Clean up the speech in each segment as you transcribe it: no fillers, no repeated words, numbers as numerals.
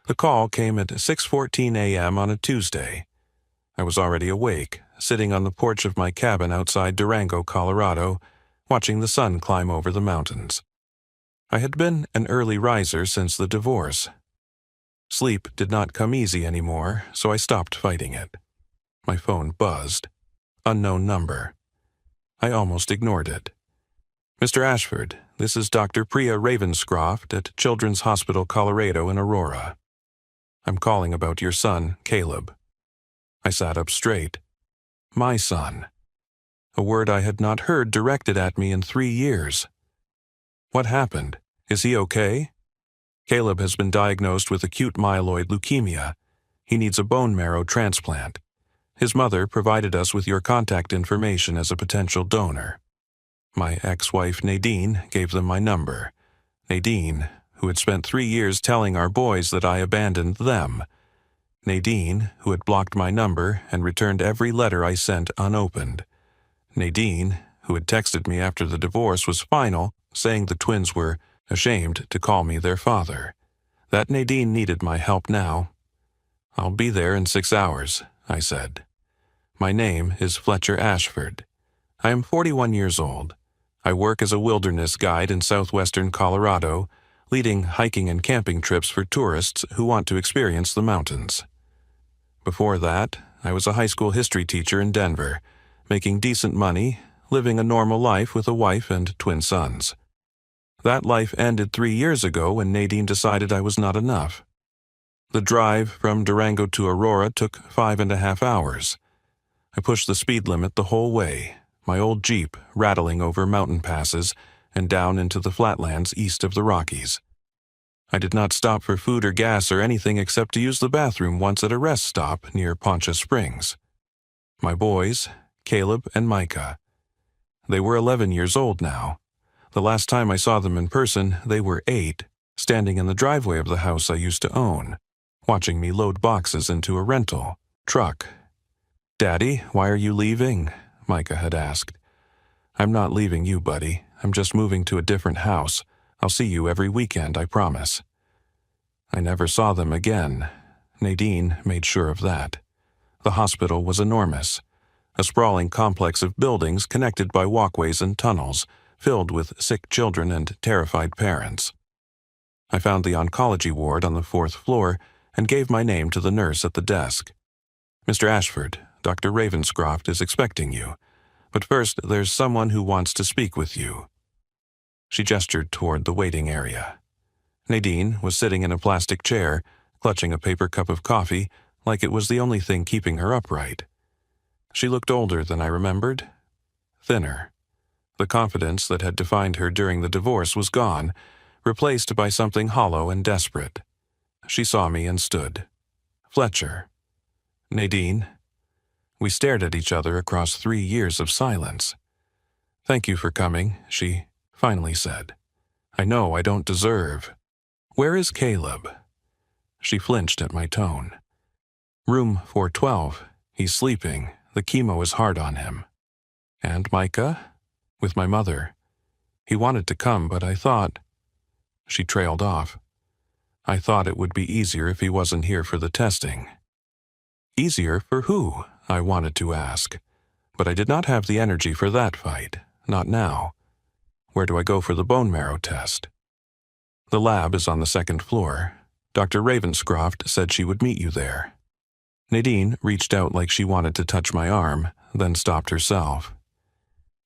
The call came at 6:14 a.m. on a Tuesday. I was already awake, sitting on the porch of my cabin outside Durango, Colorado, watching the sun climb over the mountains. I had been an early riser since the divorce. Sleep did not come easy anymore, so I stopped fighting it. My phone buzzed. Unknown number. I almost ignored it. "Mr. Ashford, this is Dr. Priya Ravenscroft at Children's Hospital Colorado in Aurora. I'm calling about your son, Caleb." I sat up straight. My son. A word I had not heard directed at me in 3 years. What happened? Is he okay? Caleb has been diagnosed with acute myeloid leukemia. He needs a bone marrow transplant. His mother provided us with your contact information as a potential donor. My ex-wife Nadine gave them my number. Nadine, who had spent 3 years telling our boys that I abandoned them. Nadine, who had blocked my number and returned every letter I sent unopened. Nadine, who had texted me after the divorce was final, saying the twins were ashamed to call me their father. That Nadine needed my help now. "I'll be there in 6 hours," I said. My name is Fletcher Ashford. I am 41 years old. I work as a wilderness guide in southwestern Colorado, leading hiking and camping trips for tourists who want to experience the mountains. Before that, I was a high school history teacher in Denver, making decent money, living a normal life with a wife and twin sons. That life ended 3 years ago when Nadine decided I was not enough. The drive from Durango to Aurora took 5.5 hours. I pushed the speed limit the whole way, my old Jeep rattling over mountain passes and down into the flatlands east of the Rockies. I did not stop for food or gas or anything except to use the bathroom once at a rest stop near Poncha Springs. My boys, Caleb and Micah. They were 11 years old now. The last time I saw them in person, they were 8, standing in the driveway of the house I used to own, watching me load boxes into a rental truck. "Daddy, why are you leaving?" Micah had asked. "I'm not leaving you, buddy. I'm just moving to a different house. I'll see you every weekend, I promise." I never saw them again. Nadine made sure of that. The hospital was enormous, a sprawling complex of buildings connected by walkways and tunnels, filled with sick children and terrified parents. I found the oncology ward on the 4th floor and gave my name to the nurse at the desk. "Mr. Ashford, Dr. Ravenscroft is expecting you, but first there's someone who wants to speak with you." She gestured toward the waiting area. Nadine was sitting in a plastic chair, clutching a paper cup of coffee like it was the only thing keeping her upright. She looked older than I remembered, thinner. The confidence that had defined her during the divorce was gone, replaced by something hollow and desperate. She saw me and stood. "Fletcher." "Nadine." We stared at each other across 3 years of silence. "Thank you for coming," she finally said. "I know I don't deserve." "Where is Caleb?" She flinched at my tone. "Room 412. He's sleeping. The chemo is hard on him." "And Micah?" "With my mother. He wanted to come, but I thought—" She trailed off. "I thought it would be easier if he wasn't here for the testing." Easier for who? I wanted to ask. But I did not have the energy for that fight. Not now. Where do I go for the bone marrow test? "The lab is on the 2nd floor. Dr. Ravenscroft said she would meet you there." Nadine reached out like she wanted to touch my arm, then stopped herself.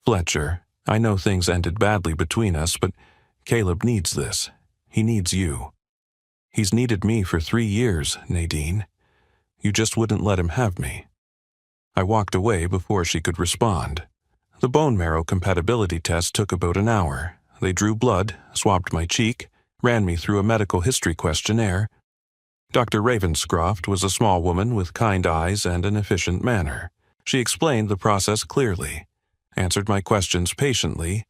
"Fletcher, I know things ended badly between us, but Caleb needs this. He needs you. He's needed me for 3 years, Nadine. You just wouldn't let him have me." I walked away before she could respond. The bone marrow compatibility test took about an hour. They drew blood, swabbed my cheek, ran me through a medical history questionnaire. Dr. Ravenscroft was a small woman with kind eyes and an efficient manner. She explained the process clearly, answered my questions patiently,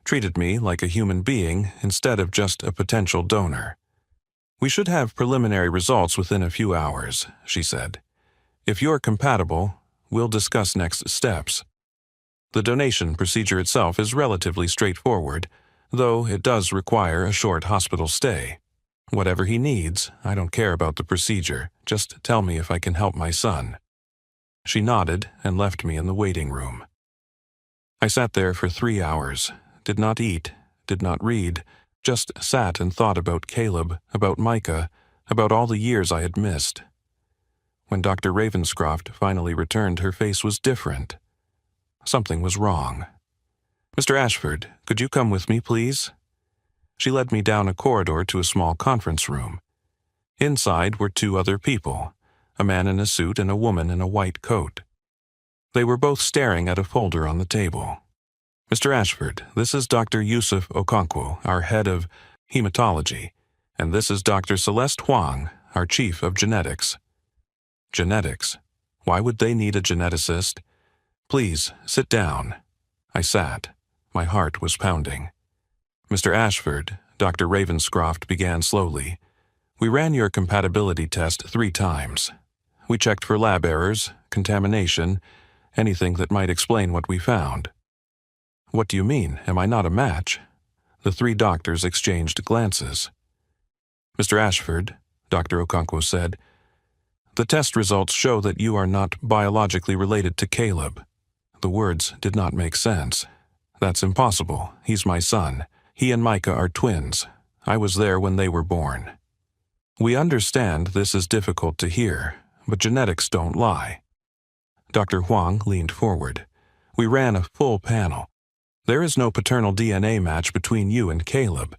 treated me like a human being instead of just a potential donor. "We should have preliminary results within a few hours," she said. "If you're compatible, we'll discuss next steps." The donation procedure itself is relatively straightforward, though it does require a short hospital stay. Whatever he needs, I don't care about the procedure. Just tell me if I can help my son." She nodded and left me in the waiting room. I sat there for 3 hours, did not eat, did not read, just sat and thought about Caleb, about Micah, about all the years I had missed. When Dr. Ravenscroft finally returned, her face was different. Something was wrong. "Mr. Ashford, could you come with me, please?" She led me down a corridor to a small conference room. Inside were 2 other people, a man in a suit and a woman in a white coat. They were both staring at a folder on the table. "Mr. Ashford, this is Dr. Yusuf Okonkwo, our head of hematology, and this is Dr. Celeste Huang, our chief of genetics." Genetics? Why would they need a geneticist? "Please, sit down." I sat. My heart was pounding. "Mr. Ashford," Dr. Ravenscroft began slowly, "we ran your compatibility test 3 times. We checked for lab errors, contamination, anything that might explain what we found." "What do you mean? Am I not a match?" The 3 doctors exchanged glances. "Mr. Ashford," Dr. Okonkwo said, "the test results show that you are not biologically related to Caleb." The words did not make sense. "That's impossible. He's my son. He and Micah are twins. I was there when they were born." "We understand this is difficult to hear, but genetics don't lie." Dr. Huang leaned forward. "We ran a full panel. There is no paternal DNA match between you and Caleb,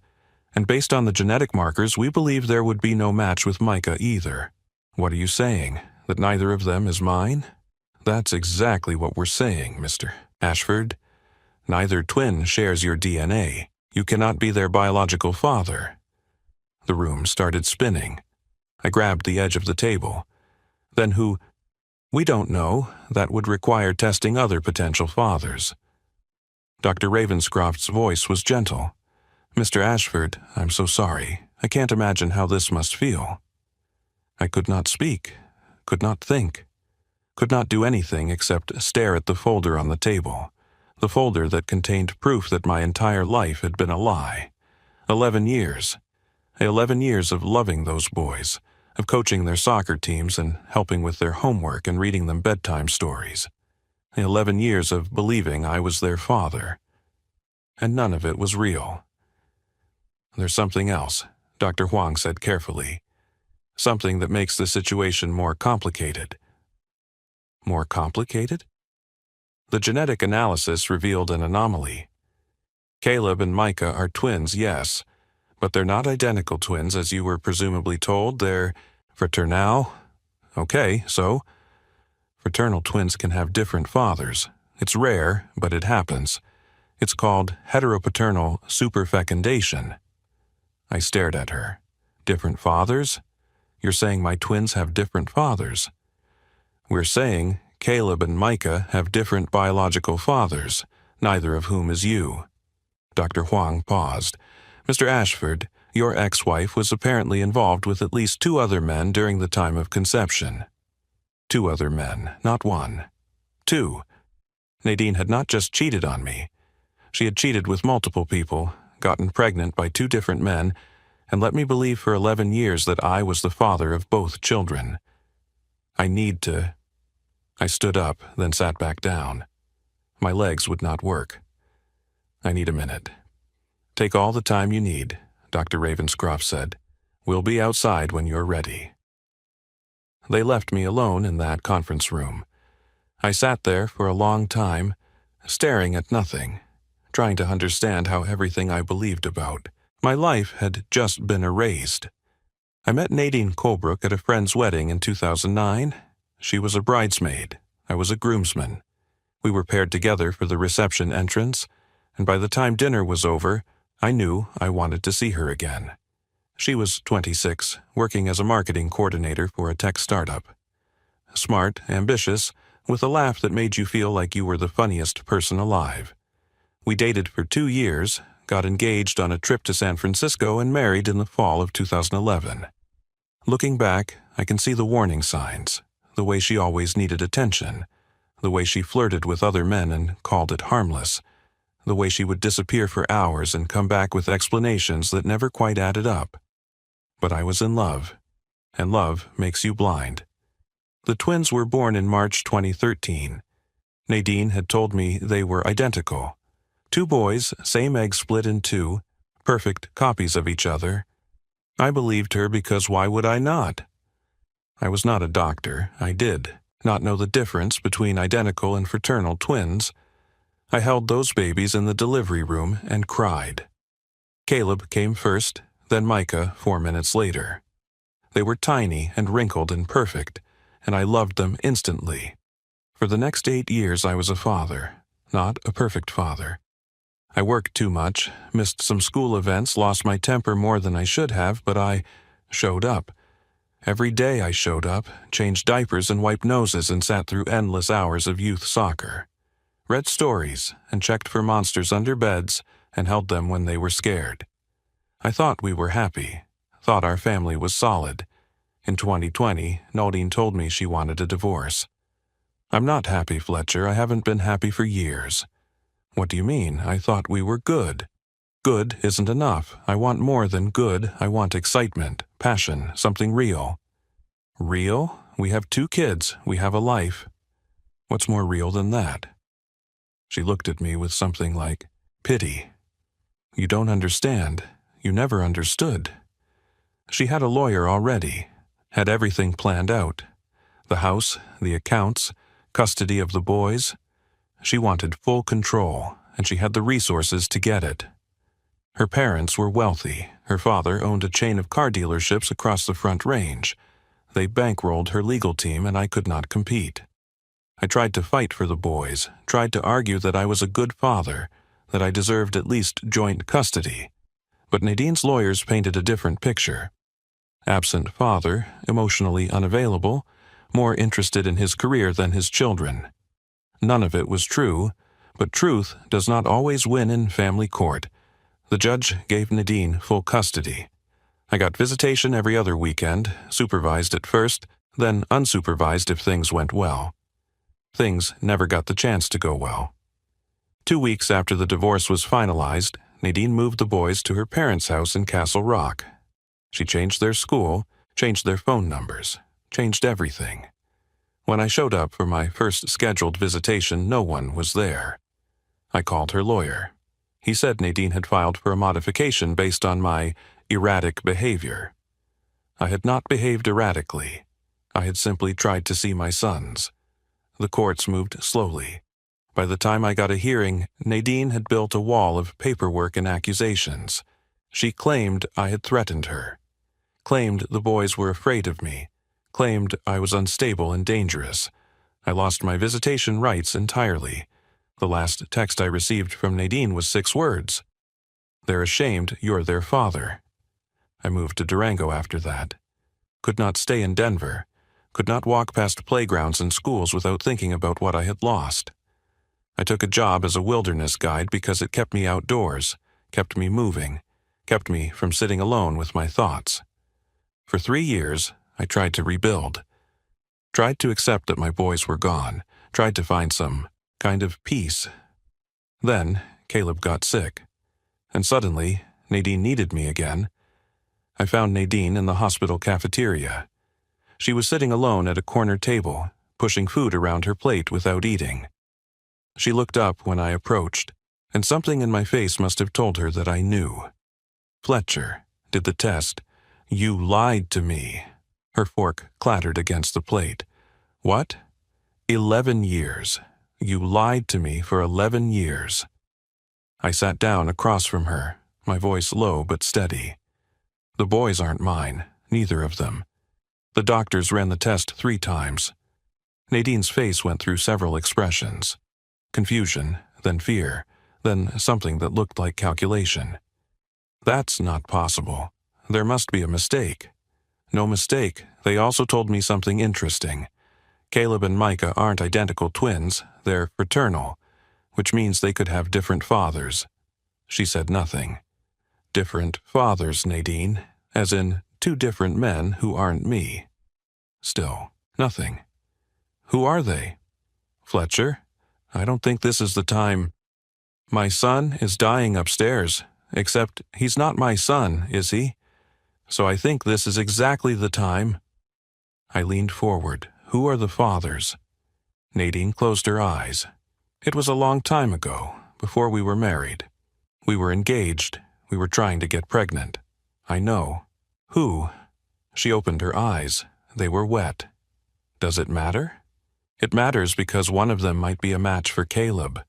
and based on the genetic markers, we believe there would be no match with Micah either." "What are you saying? That neither of them is mine?" "That's exactly what we're saying, Mr. Ashford. Neither twin shares your DNA. You cannot be their biological father." The room started spinning. I grabbed the edge of the table. "Then who—" "We don't know. That would require testing other potential fathers." Dr. Ravenscroft's voice was gentle. "Mr. Ashford, I'm so sorry. I can't imagine how this must feel." I could not speak, could not think, could not do anything except stare at the folder on the table, the folder that contained proof that my entire life had been a lie. 11 years. 11 years of loving those boys, of coaching their soccer teams and helping with their homework and reading them bedtime stories. 11 years of believing I was their father. And none of it was real. "There's something else," Dr. Huang said carefully. "Something that makes the situation more complicated." "More complicated?" "The genetic analysis revealed an anomaly. Caleb and Micah are twins, yes, but they're not identical twins as you were presumably told. They're fraternal." "Okay, so?" "Fraternal twins can have different fathers. It's rare, but it happens. It's called heteropaternal superfecundation." I stared at her. "Different fathers? You're saying my twins have different fathers?" "We're saying Caleb and Micah have different biological fathers, neither of whom is you." Dr. Huang paused. "Mr. Ashford, your ex-wife was apparently involved with at least 2 other men during the time of conception." 2 other men, not 1. 2. Nadine had not just cheated on me. She had cheated with multiple people, gotten pregnant by 2 different men, and let me believe for 11 years that I was the father of both children. I need to... I stood up, then sat back down. My legs would not work. "I need a minute." "Take all the time you need," Dr. Ravenscroft said. "We'll be outside when you're ready." They left me alone in that conference room. I sat there for a long time, staring at nothing, trying to understand how everything I believed about my life had just been erased. I met Nadine Colebrook at a friend's wedding in 2009. She was a bridesmaid. I was a groomsman. We were paired together for the reception entrance, and by the time dinner was over, I knew I wanted to see her again. She was 26, working as a marketing coordinator for a tech startup. Smart, ambitious, with a laugh that made you feel like you were the funniest person alive. We dated for 2 years, got engaged on a trip to San Francisco, and married in the fall of 2011. Looking back, I can see the warning signs, the way she always needed attention, the way she flirted with other men and called it harmless, the way she would disappear for hours and come back with explanations that never quite added up. But I was in love, and love makes you blind. The twins were born in March 2013. Nadine had told me they were identical. 2 boys, same egg split in 2, perfect copies of each other. I believed her because why would I not? I was not a doctor. I did not know the difference between identical and fraternal twins. I held those babies in the delivery room and cried. Caleb came first, then Micah 4 minutes later. They were tiny and wrinkled and perfect, and I loved them instantly. For the next 8 years I was a father, not a perfect father. I worked too much, missed some school events, lost my temper more than I should have, but I showed up. Every day I showed up, changed diapers and wiped noses and sat through endless hours of youth soccer. Read stories and checked for monsters under beds and held them when they were scared. I thought we were happy, thought our family was solid. In 2020, Nadine told me she wanted a divorce. I'm not happy, Fletcher. I haven't been happy for years. What do you mean? I thought we were good. Good isn't enough. I want more than good. I want excitement, passion, something real. Real? We have 2 kids. We have a life. What's more real than that? She looked at me with something like pity. You don't understand. You never understood. She had a lawyer already, had everything planned out. The house, the accounts, custody of the boys. She wanted full control, and she had the resources to get it. Her parents were wealthy. Her father owned a chain of car dealerships across the Front Range. They bankrolled her legal team, and I could not compete. I tried to fight for the boys, tried to argue that I was a good father, that I deserved at least joint custody. But Nadine's lawyers painted a different picture. Absent father, emotionally unavailable, more interested in his career than his children. None of it was true, but truth does not always win in family court. The judge gave Nadine full custody. I got visitation every other weekend, supervised at first, then unsupervised if things went well. Things never got the chance to go well. 2 weeks after the divorce was finalized, Nadine moved the boys to her parents' house in Castle Rock. She changed their school, changed their phone numbers, changed everything. When I showed up for my first scheduled visitation, no one was there. I called her lawyer. He said Nadine had filed for a modification based on my erratic behavior. I had not behaved erratically. I had simply tried to see my sons. The courts moved slowly. By the time I got a hearing, Nadine had built a wall of paperwork and accusations. She claimed I had threatened her, claimed the boys were afraid of me, claimed I was unstable and dangerous. I lost my visitation rights entirely. The last text I received from Nadine was 6 words. They're ashamed you're their father. I moved to Durango after that. Could not stay in Denver. Could not walk past playgrounds and schools without thinking about what I had lost. I took a job as a wilderness guide because it kept me outdoors, kept me moving, kept me from sitting alone with my thoughts. For 3 years, I tried to rebuild. Tried to accept that my boys were gone, tried to find some kind of peace. Then, Caleb got sick. And suddenly, Nadine needed me again. I found Nadine in the hospital cafeteria. She was sitting alone at a corner table, pushing food around her plate without eating. She looked up when I approached, and something in my face must have told her that I knew. Fletcher did the test. You lied to me. Her fork clattered against the plate. What? 11 years. You lied to me for 11 years. I sat down across from her, my voice low but steady. The boys aren't mine, neither of them. The doctors ran the test 3 times. Nadine's face went through several expressions. Confusion, then fear, then something that looked like calculation. That's not possible. There must be a mistake. No mistake, they also told me something interesting. Caleb and Micah aren't identical twins, they're fraternal, which means they could have different fathers. She said nothing. Different fathers, Nadine, as in 2 different men who aren't me. Still, nothing. Who are they? Fletcher? I don't think this is the time. My son is dying upstairs, except he's not my son, is he? So I think this is exactly the time. I leaned forward. Who are the fathers? Nadine closed her eyes. It was a long time ago, before we were married. We were engaged. We were trying to get pregnant. I know. Who? She opened her eyes. They were wet. Does it matter? It matters because one of them might be a match for Caleb.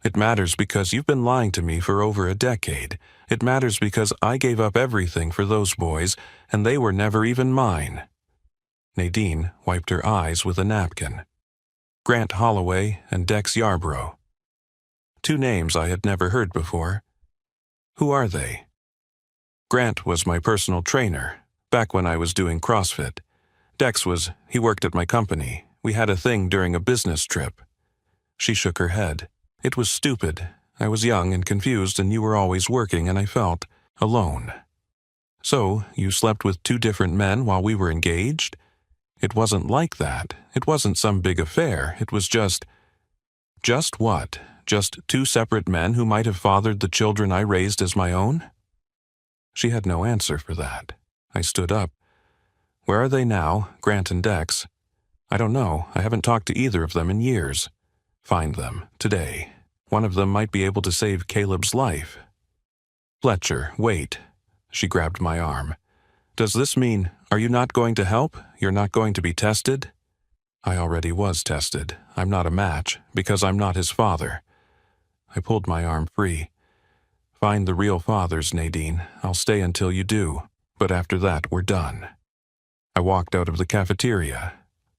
It matters because you've been lying to me for over a decade. It matters because I gave up everything for those boys, and they were never even mine. Nadine wiped her eyes with a napkin. Grant Holloway and Dex Yarbrough. Two names I had never heard before. Who are they? Grant was my personal trainer, back when I was doing CrossFit. Dex he worked at my company. We had a thing during a business trip. She shook her head. It was stupid. I was young and confused, and you were always working, and I felt alone. So, you slept with two different men while we were engaged? It wasn't like that. It wasn't some big affair. It was just... Just what? Just two separate men who might have fathered the children I raised as my own? She had no answer for that. I stood up. Where are they now, Grant and Dex? I don't know. I haven't talked to either of them in years. Find them, today. One of them might be able to save Caleb's life. Fletcher, wait. She grabbed my arm. Does this mean, are you not going to help? You're not going to be tested? I already was tested. I'm not a match, because I'm not his father. I pulled my arm free. Find the real fathers, Nadine. I'll stay until you do. But after that, we're done. I walked out of the cafeteria.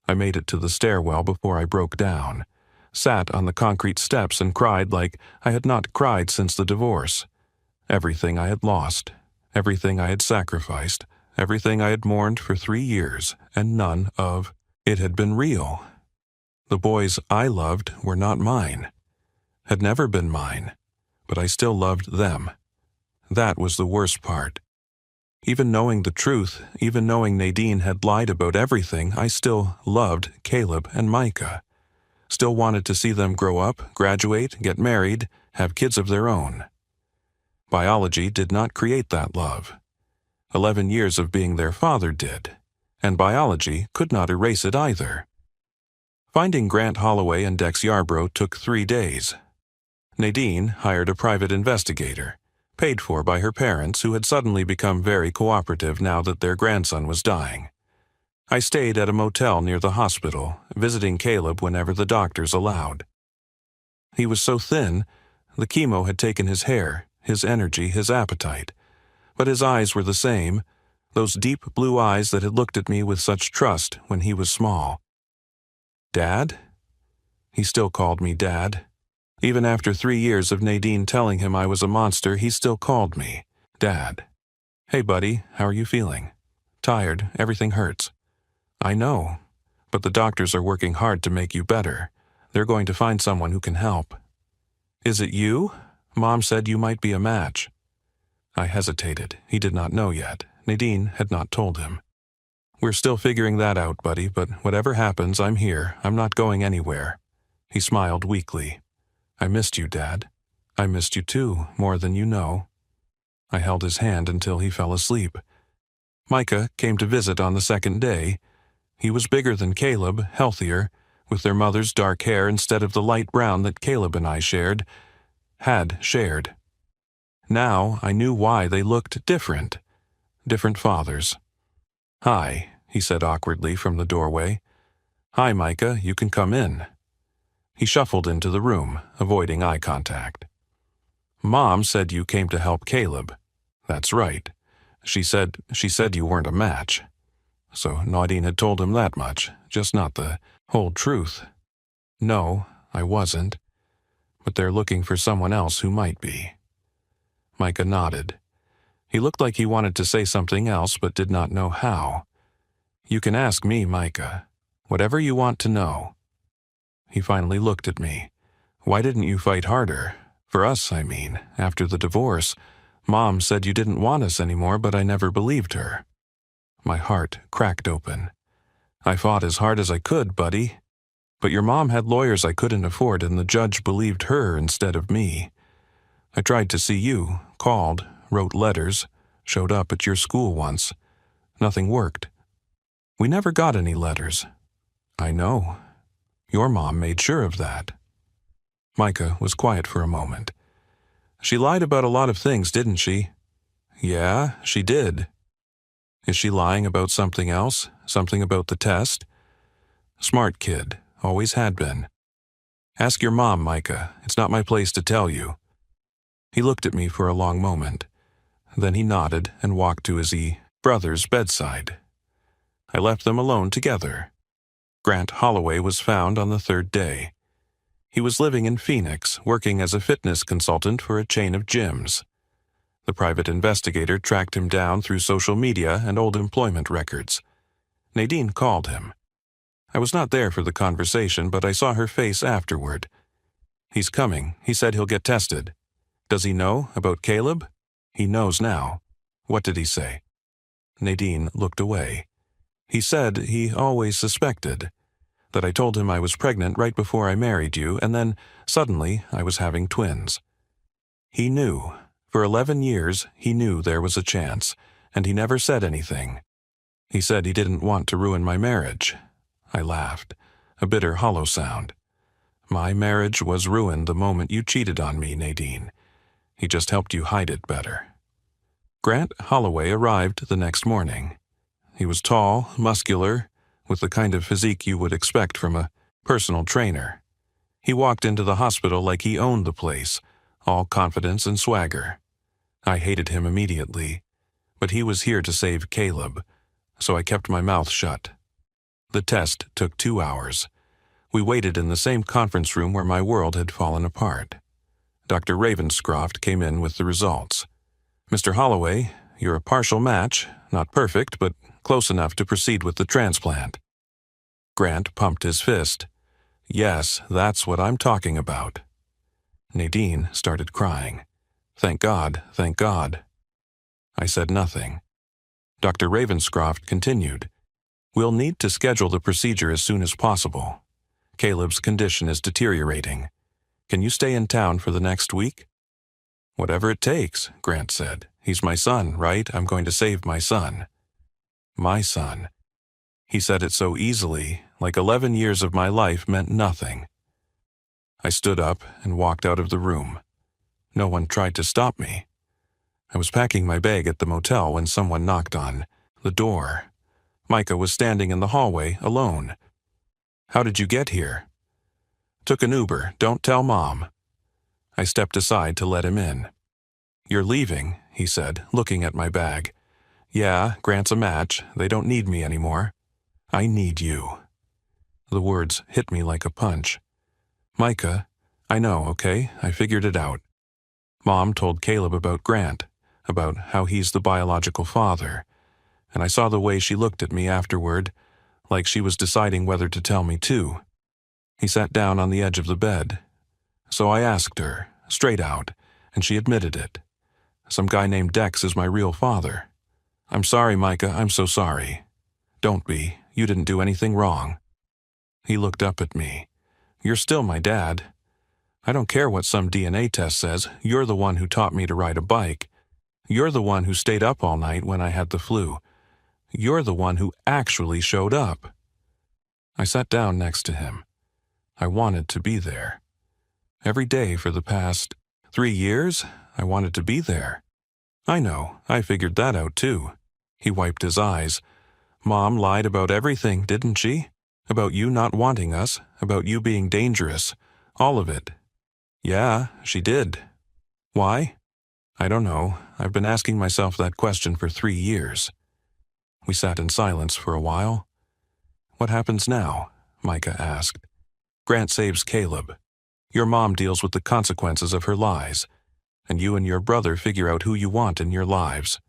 I made it to the stairwell before I broke down. Sat on the concrete steps and cried like I had not cried since the divorce. Everything I had lost, everything I had sacrificed, everything I had mourned for 3 years, and none of it had been real. The boys I loved were not mine, had never been mine, but I still loved them. That was the worst part. Even knowing the truth, even knowing Nadine had lied about everything, I still loved Caleb and Micah. Still wanted to see them grow up, graduate, get married, have kids of their own. Biology did not create that love. 11 years of being their father did, and biology could not erase it either. Finding Grant Holloway and Dex Yarbrough took 3 days. Nadine hired a private investigator, paid for by her parents who had suddenly become very cooperative now that their grandson was dying. I stayed at a motel near the hospital, visiting Caleb whenever the doctors allowed. He was so thin, the chemo had taken his hair, his energy, his appetite. But his eyes were the same, those deep blue eyes that had looked at me with such trust when he was small. Dad? He still called me Dad. Even after 3 years of Nadine telling him I was a monster, he still called me Dad. Hey buddy, how are you feeling? Tired, everything hurts. I know, but the doctors are working hard to make you better. They're going to find someone who can help. Is it you? Mom said you might be a match. I hesitated. He did not know yet. Nadine had not told him. We're still figuring that out, buddy, but whatever happens, I'm here. I'm not going anywhere. He smiled weakly. I missed you, Dad. I missed you too, more than you know. I held his hand until he fell asleep. Micah came to visit on the 2nd day. He was bigger than Caleb, healthier, with their mother's dark hair instead of the light brown that Caleb and I had shared. Now I knew why they looked different. Different fathers. Hi, he said awkwardly from the doorway. Hi, Micah, you can come in. He shuffled into the room, avoiding eye contact. Mom said you came to help Caleb. That's right. She said you weren't a match. So Nadine had told him that much, just not the whole truth. No, I wasn't. But they're looking for someone else who might be. Micah nodded. He looked like he wanted to say something else but did not know how. You can ask me, Micah. Whatever you want to know. He finally looked at me. Why didn't you fight harder? For us, I mean, after the divorce. Mom said you didn't want us anymore, but I never believed her. My heart cracked open. I fought as hard as I could, buddy. But your mom had lawyers I couldn't afford, and the judge believed her instead of me. I tried to see you, called, wrote letters, Showed up at your school once. Nothing worked. We never got any letters. I know. Your mom made sure of that." Micah was quiet for a moment. "She lied about a lot of things, didn't she?" "Yeah, she did." "Is she lying about something else? Something about the test?" "Smart kid. Always had been." "Ask your mom, Micah. It's not my place to tell you." He looked at me for a long moment. Then he nodded and walked to his brother's bedside. I left them alone together. Grant Holloway was found on the third day. He was living in Phoenix, working as a fitness consultant for a chain of gyms. The private investigator tracked him down through social media and old employment records. Nadine called him. I was not there for the conversation, but I saw her face afterward. "He's coming. He said he'll get tested." "Does he know about Caleb?" "He knows now." "What did he say?" Nadine looked away. "He said he always suspected. That I told him I was pregnant right before I married you, and then, suddenly, I was having twins. He knew. For 11 years, he knew there was a chance, and he never said anything. He said he didn't want to ruin my marriage." I laughed, a bitter, hollow sound. "My marriage was ruined the moment you cheated on me, Nadine. He just helped you hide it better." Grant Holloway arrived the next morning. He was tall, muscular, with the kind of physique you would expect from a personal trainer. He walked into the hospital like he owned the place, all confidence and swagger. I hated him immediately, but he was here to save Caleb, so I kept my mouth shut. The test took 2 hours. We waited in the same conference room where my world had fallen apart. Dr. Ravenscroft came in with the results. "Mr. Holloway, you're a partial match, not perfect, but close enough to proceed with the transplant." Grant pumped his fist. "Yes, that's what I'm talking about." Nadine started crying. "Thank God, thank God." I said nothing. Dr. Ravenscroft continued. "We'll need to schedule the procedure as soon as possible. Caleb's condition is deteriorating. Can you stay in town for the next week?" "Whatever it takes," Grant said. "He's my son, right? I'm going to save my son." My son. He said it so easily, like 11 years of my life meant nothing. I stood up and walked out of the room. No one tried to stop me. I was packing my bag at the motel when someone knocked on the door. Micah was standing in the hallway, alone. "How did you get here?" "Took an Uber. Don't tell Mom." I stepped aside to let him in. "You're leaving," he said, looking at my bag. "Yeah, Grant's a match. They don't need me anymore." "I need you." The words hit me like a punch. "Micah, I know, okay? I figured it out. Mom told Caleb about Grant, about how he's the biological father, and I saw the way she looked at me afterward, like she was deciding whether to tell me too." He sat down on the edge of the bed. "So I asked her, straight out, and she admitted it. Some guy named Dex is my real father. I'm sorry, Micah, I'm so sorry." "Don't be. You didn't do anything wrong." He looked up at me. "You're still my dad. I don't care what some DNA test says. You're the one who taught me to ride a bike. You're the one who stayed up all night when I had the flu. You're the one who actually showed up." I sat down next to him. I wanted to be there. Every day for the past 3 years, I wanted to be there. "I know, I figured that out too." He wiped his eyes. "Mom lied about everything, didn't she? About you not wanting us, about you being dangerous, all of it." "Yeah, she did." "Why?" "I don't know. I've been asking myself that question for 3 years." We sat in silence for a while. "What happens now?" Micah asked. "Grant saves Caleb. Your mom deals with the consequences of her lies, and you and your brother figure out who you want in your lives.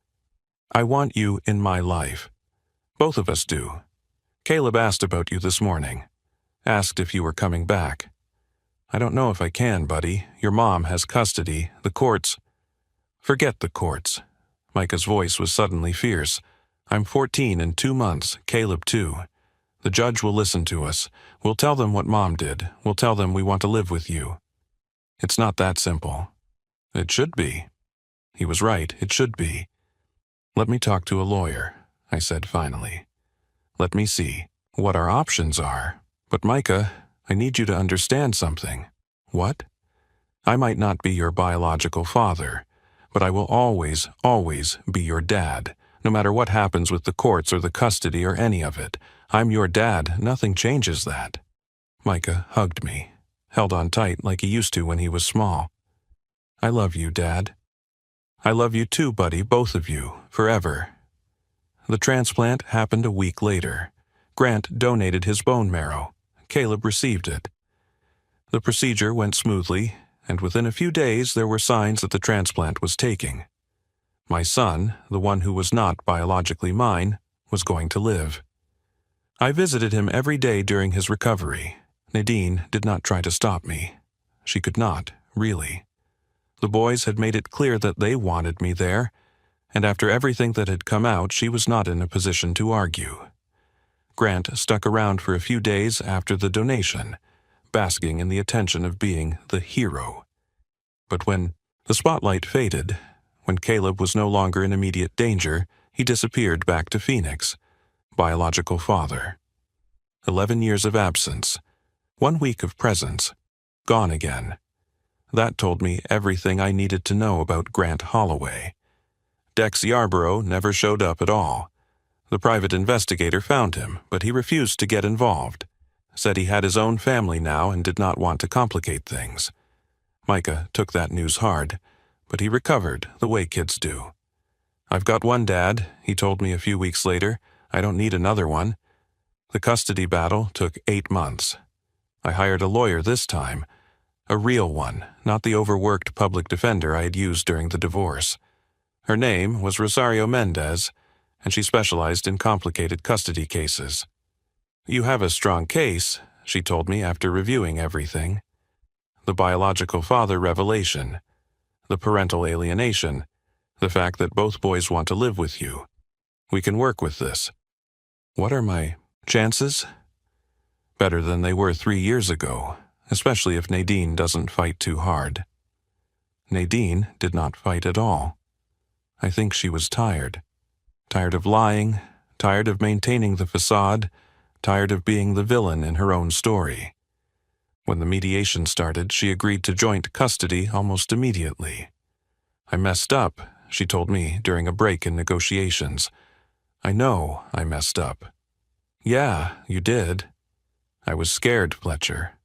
I want you in my life. Both of us do. Caleb asked about you this morning. Asked if you were coming back. I don't know if I can, buddy. Your mom has custody. The courts—" "Forget the courts." Micah's voice was suddenly fierce. "I'm 14 in 2 months, Caleb too. The judge will listen to us. We'll tell them what Mom did. We'll tell them we want to live with you." "It's not that simple." "It should be." He was right, it should be. "Let me talk to a lawyer," I said finally. "Let me see what our options are. But Micah, I need you to understand something." "What?" "I might not be your biological father, but I will always, always be your dad, no matter what happens with the courts or the custody or any of it. I'm your dad. Nothing changes that." Micah hugged me, held on tight like he used to when he was small. "I love you, Dad." "I love you too, buddy, both of you, forever." The transplant happened a week later. Grant donated his bone marrow. Caleb received it. The procedure went smoothly, and within a few days there were signs that the transplant was taking. My son, the one who was not biologically mine, was going to live. I visited him every day during his recovery. Nadine did not try to stop me. She could not, really. The boys had made it clear that they wanted me there, and after everything that had come out, she was not in a position to argue. Grant stuck around for a few days after the donation, basking in the attention of being the hero. But when the spotlight faded, when Caleb was no longer in immediate danger, he disappeared back to Phoenix, biological father. 11 years of absence, 1 week of presence, gone again. That told me everything I needed to know about Grant Holloway. Dex Yarborough never showed up at all. The private investigator found him, but he refused to get involved. Said he had his own family now and did not want to complicate things. Micah took that news hard, but he recovered the way kids do. "I've got one, Dad," he told me a few weeks later. "I don't need another one." The custody battle took 8 months. I hired a lawyer this time. A real one, not the overworked public defender I had used during the divorce. Her name was Rosario Mendez, and she specialized in complicated custody cases. "You have a strong case," she told me after reviewing everything. The biological father revelation, the parental alienation, the fact that both boys want to live with you. We can work with this. What are my chances? Better than they were 3 years ago, especially if Nadine doesn't fight too hard. Nadine did not fight at all. I think she was tired. Tired of lying, tired of maintaining the facade, tired of being the villain in her own story. When the mediation started, she agreed to joint custody almost immediately. "I messed up," she told me during a break in negotiations. "I know I messed up." "Yeah, you did." "I was scared, Fletcher.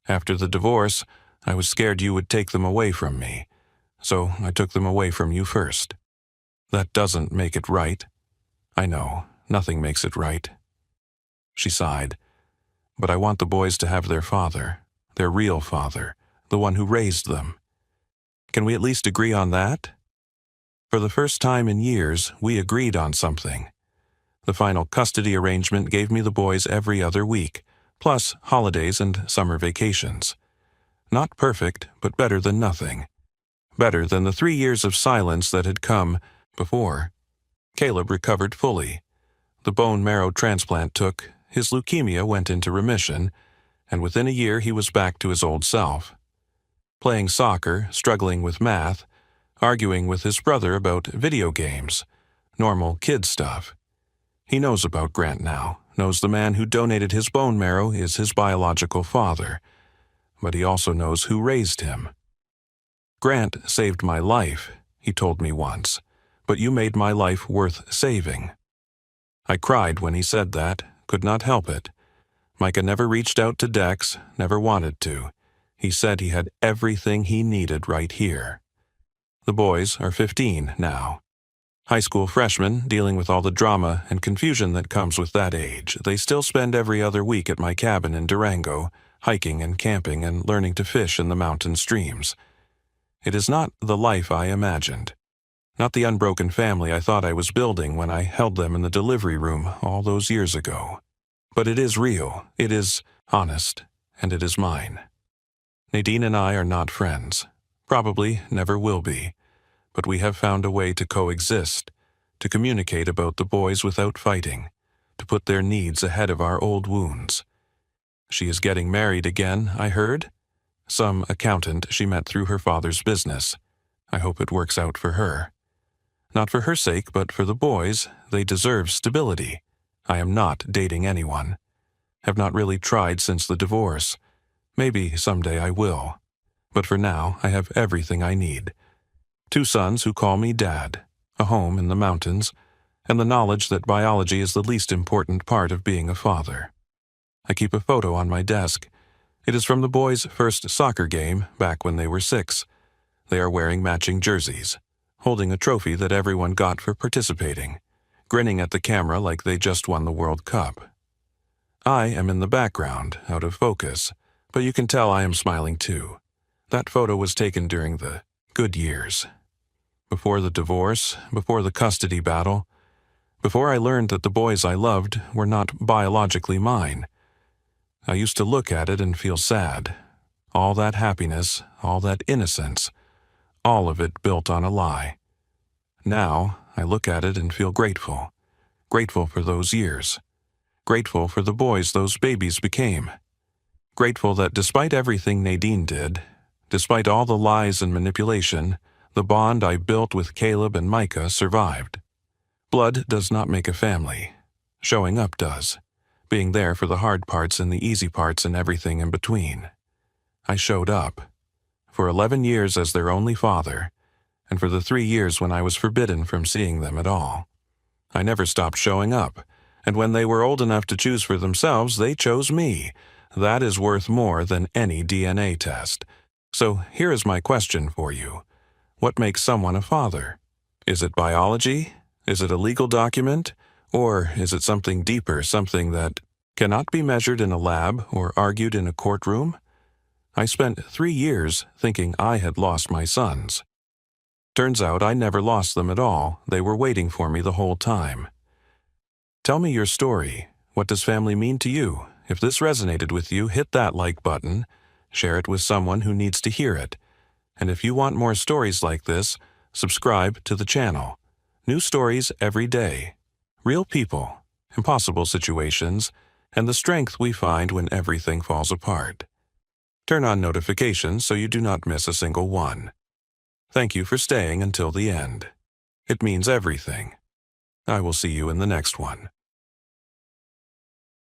After the divorce, I was scared you would take them away from me, so I took them away from you first. That doesn't make it right." "I know, nothing makes it right." She sighed. "But I want the boys to have their father, their real father, the one who raised them. Can we at least agree on that?" For the first time in years, we agreed on something. The final custody arrangement gave me the boys every other week, plus holidays and summer vacations. Not perfect, but better than nothing. Better than the 3 years of silence that had come before. Caleb recovered fully. The bone marrow transplant took, his leukemia went into remission, and within a year he was back to his old self. Playing soccer, struggling with math, arguing with his brother about video games, normal kid stuff. He knows about Grant now, knows the man who donated his bone marrow is his biological father, but he also knows who raised him. "Grant saved my life," he told me once, "but you made my life worth saving." I cried when he said that, could not help it. Micah never reached out to Dex, never wanted to. He said he had everything he needed right here. The boys are 15 now. High school freshmen, dealing with all the drama and confusion that comes with that age, they still spend every other week at my cabin in Durango, hiking and camping and learning to fish in the mountain streams. It is not the life I imagined. Not the unbroken family I thought I was building when I held them in the delivery room all those years ago. But it is real, it is honest, and it is mine. Nadine and I are not friends. Probably never will be. But we have found a way to coexist, to communicate about the boys without fighting, to put their needs ahead of our old wounds. She is getting married again, I heard. Some accountant she met through her father's business. I hope it works out for her. Not for her sake, but for the boys. They deserve stability. I am not dating anyone. Have not really tried since the divorce. Maybe someday I will. But for now, I have everything I need. 2 sons who call me Dad, a home in the mountains, and the knowledge that biology is the least important part of being a father. I keep a photo on my desk. It is from the boys' first soccer game back when they were 6. They are wearing matching jerseys, holding a trophy that everyone got for participating, grinning at the camera like they just won the World Cup. I am in the background, out of focus, but you can tell I am smiling too. That photo was taken during the good years. Before the divorce, before the custody battle, before I learned that the boys I loved were not biologically mine. I used to look at it and feel sad. All that happiness, all that innocence, all of it built on a lie. Now, I look at it and feel grateful. Grateful for those years. Grateful for the boys those babies became. Grateful that despite everything Nadine did, despite all the lies and manipulation, the bond I built with Caleb and Micah survived. Blood does not make a family. Showing up does. Being there for the hard parts and the easy parts and everything in between. I showed up. For 11 years as their only father, and for the 3 years when I was forbidden from seeing them at all. I never stopped showing up, and when they were old enough to choose for themselves, they chose me. That is worth more than any DNA test. So here is my question for you. What makes someone a father? Is it biology? Is it a legal document? Or is it something deeper, something that cannot be measured in a lab or argued in a courtroom? I spent 3 years thinking I had lost my sons. Turns out I never lost them at all. They were waiting for me the whole time. Tell me your story. What does family mean to you? If this resonated with you, hit that like button. Share it with someone who needs to hear it. And if you want more stories like this, subscribe to the channel. New stories every day. Real people, impossible situations, and the strength we find when everything falls apart. Turn on notifications so you do not miss a single one. Thank you for staying until the end. It means everything. I will see you in the next one.